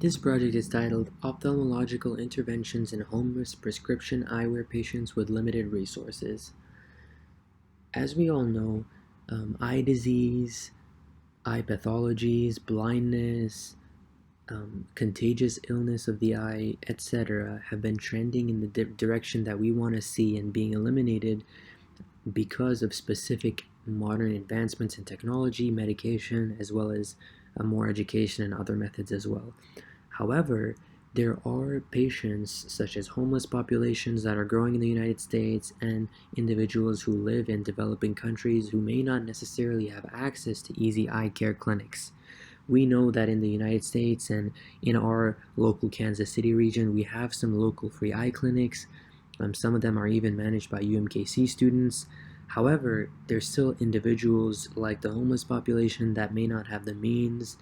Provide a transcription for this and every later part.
This project is titled Ophthalmological Interventions in Homeless Prescription Eyewear Patients with Limited Resources. As we all know, eye disease, eye pathologies, blindness, contagious illness of the eye, etc., have been trending in the direction that we want to see and being eliminated because of specific modern advancements in technology, medication, as well as more education and other methods as well. However, there are patients such as homeless populations that are growing in the United States and individuals who live in developing countries who may not necessarily have access to easy eye care clinics. We know that in the United States and in our local Kansas City region, we have some local free eye clinics. Some of them are even managed by UMKC students. However, there's still individuals like the homeless population that may not have the means,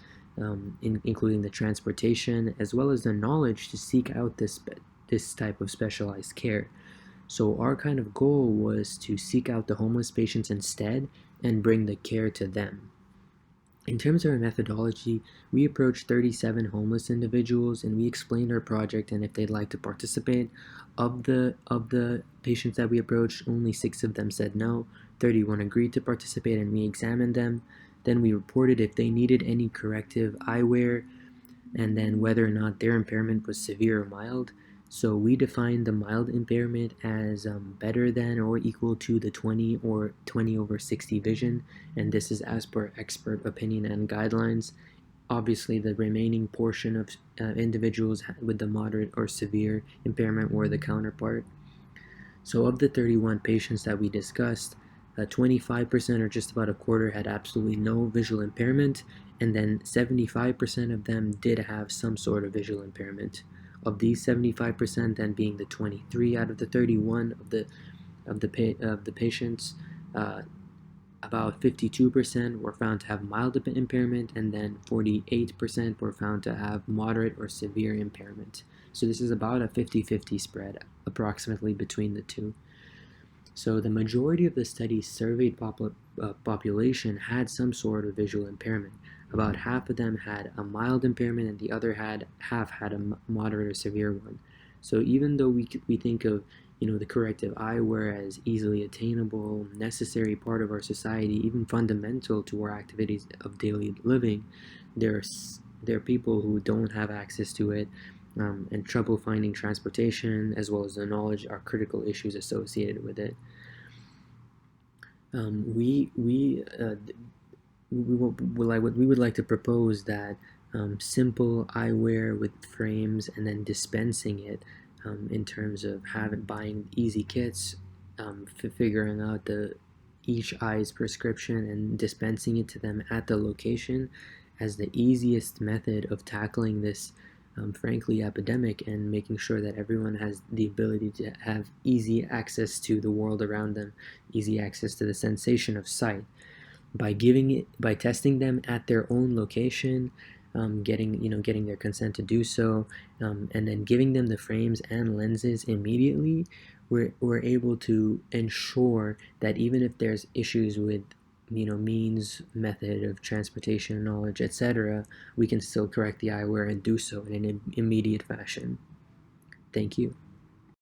including the transportation, as well as the knowledge to seek out this type of specialized care. So our kind of goal was to seek out the homeless patients instead and bring the care to them. In terms of our methodology, we approached 37 homeless individuals and we explained our project and if they'd like to participate. Of the patients that we approached, only 6 of them said no, 31 agreed to participate, and we examined them. Then we reported if they needed any corrective eyewear and then whether or not their impairment was severe or mild. So we defined the mild impairment as better than or equal to the 20 or 20/60 vision, and this is as per expert opinion and guidelines. Obviously, the remaining portion of individuals with the moderate or severe impairment were the counterpart. So of the 31 patients that we discussed, 25% or just about a quarter had absolutely no visual impairment, and then 75% of them did have some sort of visual impairment. Of these 75%, then being the 23 out of the 31 of the patients, about 52% were found to have mild impairment, and then 48% were found to have moderate or severe impairment. So this is about a 50-50 spread approximately between the two. So the majority of the study's surveyed population had some sort of visual impairment. About half of them had a mild impairment and the other half had a moderate or severe one. So even though we think of the corrective eyewear as easily attainable, necessary part of our society, even fundamental to our activities of daily living, there are people who don't have access to it, and trouble finding transportation as well as the knowledge are critical issues associated with it. We would like to propose that simple eyewear with frames and then dispensing it, in terms of buying easy kits, figuring out each eye's prescription and dispensing it to them at the location as the easiest method of tackling this frankly epidemic and making sure that everyone has the ability to have easy access to the world around them, easy access to the sensation of sight. By testing them at their own location, getting their consent to do so, and then giving them the frames and lenses immediately, we're able to ensure that even if there's issues with means, method of transportation, knowledge, etc., we can still correct the eyewear and do so in an immediate fashion. Thank you.